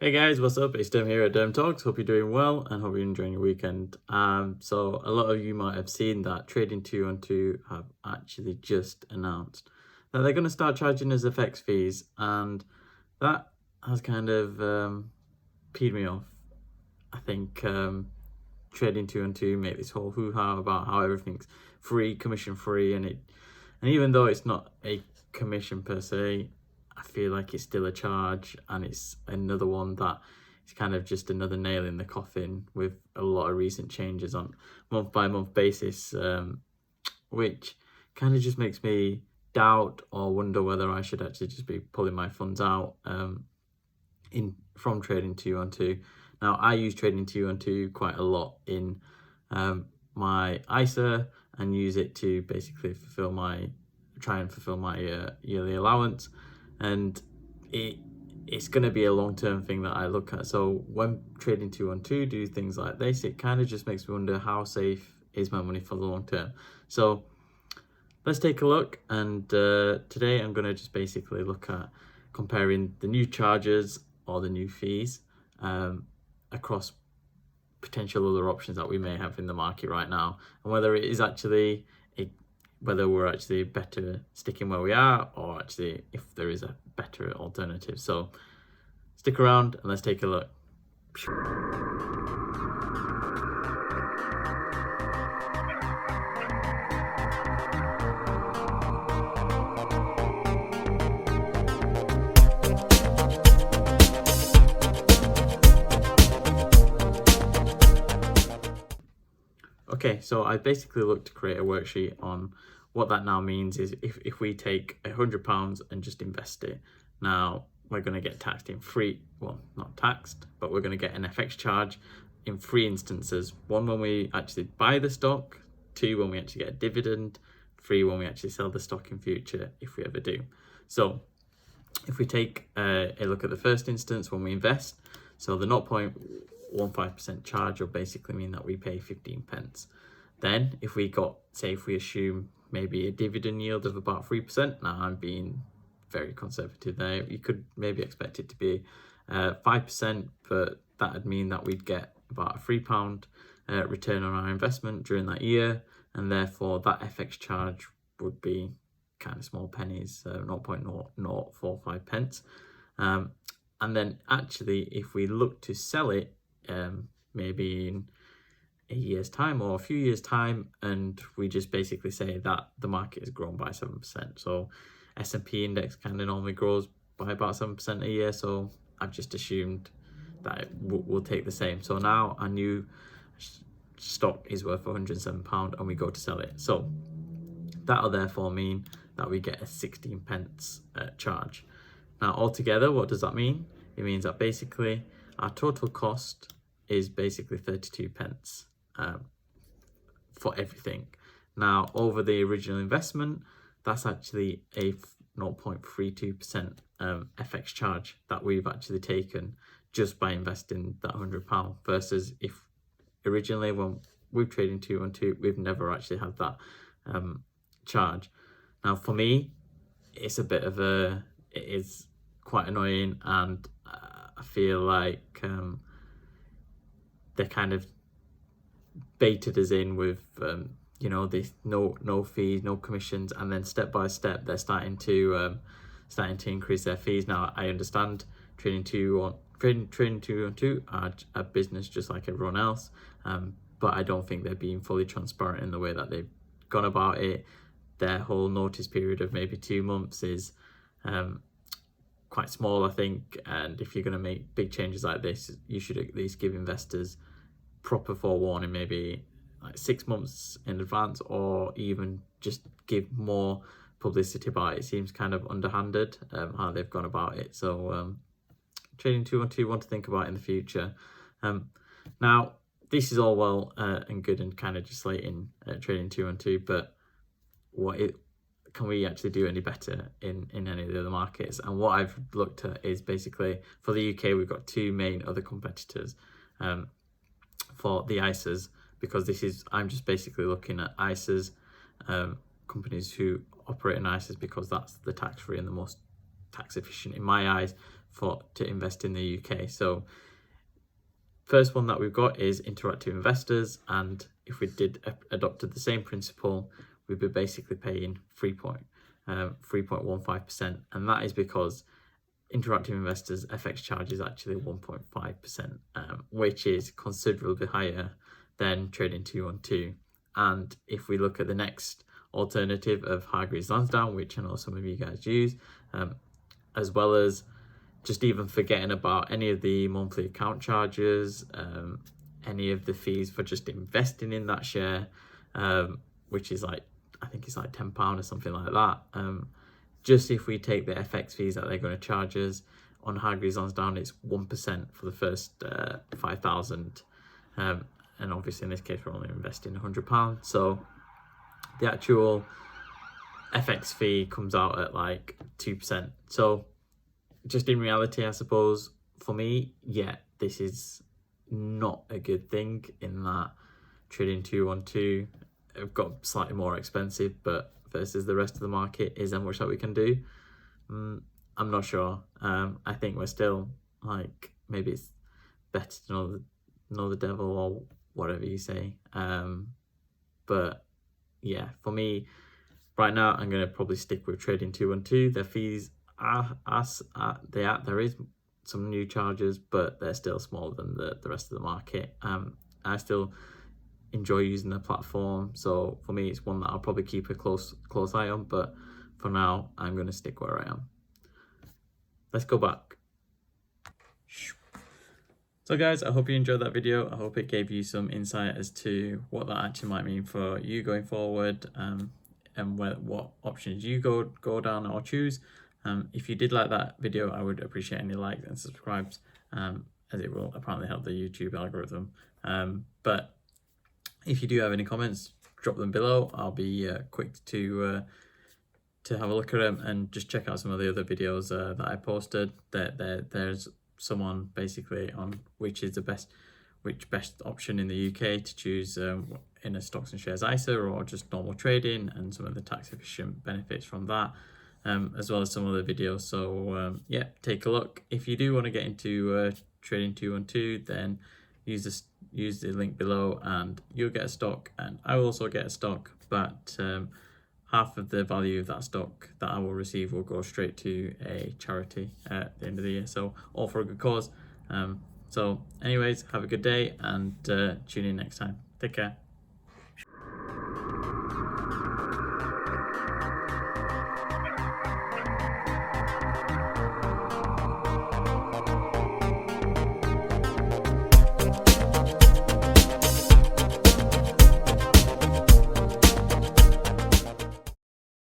Hey guys, what's up? It's Derm here at Derm Talks. Hope you're doing well and hope you're enjoying your weekend. So a lot of you might have seen that Trading212 have actually just announced that they're going to start charging us FX fees, and that has kind of peed me off. I think Trading212 make this whole hoo-ha about how everything's free, commission free, and even though it's not a commission per se, I feel like it's still a charge, and it's another one that is kind of just another nail in the coffin with a lot of recent changes on month by month basis, which kind of just makes me doubt or wonder whether I should actually just be pulling my funds out from Trading212. Now, I use Trading212 quite a lot in my ISA and use it to basically try and fulfill my yearly allowance, and it's going to be a long-term thing that I look at. So when Trading212 do things like this, it kind of just makes me wonder, how safe is my money for the long term? So let's take a look, and today I'm going to just basically look at comparing the new charges or the new fees across potential other options that we may have in the market right now, and whether it is actually whether we're actually better sticking where we are, or actually if there is a better alternative. So stick around and let's take a look. Okay, so I basically looked to create a worksheet on what that now means is if we take £100 and just invest it, now we're going to get taxed in well, not taxed, but we're going to get an FX charge in 3 instances. 1, when we actually buy the stock; 2, when we actually get a dividend; 3, when we actually sell the stock in future, if we ever do. So if we take a look at the first instance, when we invest, so the 0.15% charge will basically mean that we pay 15 pence. Then if we assume maybe a dividend yield of about 3%, now I'm being very conservative there, you could maybe expect it to be 5%, but that would mean that we'd get about a £3 return on our investment during that year, and therefore that FX charge would be kind of small pennies, 0.0045 pence. And then actually, if we look to sell it maybe in a year's time or a few years' time, and we just basically say that the market has grown by 7%. So S&P index kind of normally grows by about 7% a year, so I've just assumed that we'll take the same. So now our new stock is worth £107 and we go to sell it. So that'll therefore mean that we get a 16 pence charge. Now altogether, what does that mean? It means that basically our total cost is basically 32 pence for everything. Now over the original investment, that's actually a 0.32% FX charge that we've actually taken just by investing that £100, versus if originally when we've traded Trading212, we've never actually had that charge. Now for me, it is quite annoying, and I feel like they're kind of baited us in with this no fees, no commissions, and then step by step they're starting to increase their fees. Now I understand Trading212 are a business just like everyone else, but I don't think they're being fully transparent in the way that they've gone about it. Their whole notice period of maybe 2 months is quite small, I think, and if you're going to make big changes like this, you should at least give investors proper forewarning, maybe like 6 months in advance, or even just give more publicity about it. It seems kind of underhanded how they've gone about it. So Trading212 want to think about in the future. Now this is all well and good and kind of just slating Trading212, but can we actually do any better in any of the other markets? And what I've looked at is basically for the UK, we've got 2 main other competitors for the ISAs, because I'm just basically looking at ISAs, companies who operate in ISAs, because that's the tax-free and the most tax efficient in my eyes to invest in the UK. So first one that we've got is Interactive Investors, and if we did adopted the same principle, we'd be basically paying 3.15%, and that is because Interactive Investors FX charge is actually 1.5%, which is considerably higher than Trading 212. And if we look at the next alternative of Hargreaves Lansdown, which I know some of you guys use, as well as just even forgetting about any of the monthly account charges, any of the fees for just investing in that share, which is like, I think it's like £10 or something like that. Just if we take the FX fees that they're going to charge us on Hargreaves Lansdown, it's 1% for the first 5,000. And obviously in this case, we're only investing £100. So the actual FX fee comes out at like 2%. So just in reality, I suppose, for me, yeah, this is not a good thing in that Trading 212 have got slightly more expensive, but versus the rest of the market, is there much that we can do? I'm not sure. I think we're still like, maybe it's better to know the devil or whatever you say. But yeah, for me, right now, I'm going to probably stick with Trading 212. Their fees there is some new charges, but they're still smaller than the rest of the market. I still enjoy using the platform, so for me it's one that I'll probably keep a close eye on, but for now I'm going to stick where I am. Let's go back. So guys, I hope you enjoyed that video. I hope it gave you some insight as to what that actually might mean for you going forward, and what options you go down or choose. If you did like that video, I would appreciate any likes and subscribes, as it will apparently help the YouTube algorithm. But if you do have any comments, drop them below. I'll be quick to have a look at them, and just check out some of the other videos that I posted. There's someone basically on which best option in the UK to choose in a stocks and shares ISA or just normal trading, and some of the tax efficient benefits from that, as well as some other videos. So yeah, take a look. If you do want to get into Trading 212, then use the link below and you'll get a stock, and I will also get a stock, but half of the value of that stock that I will receive will go straight to a charity at the end of the year, so all for a good cause. So anyways, have a good day, and tune in next time. Take care.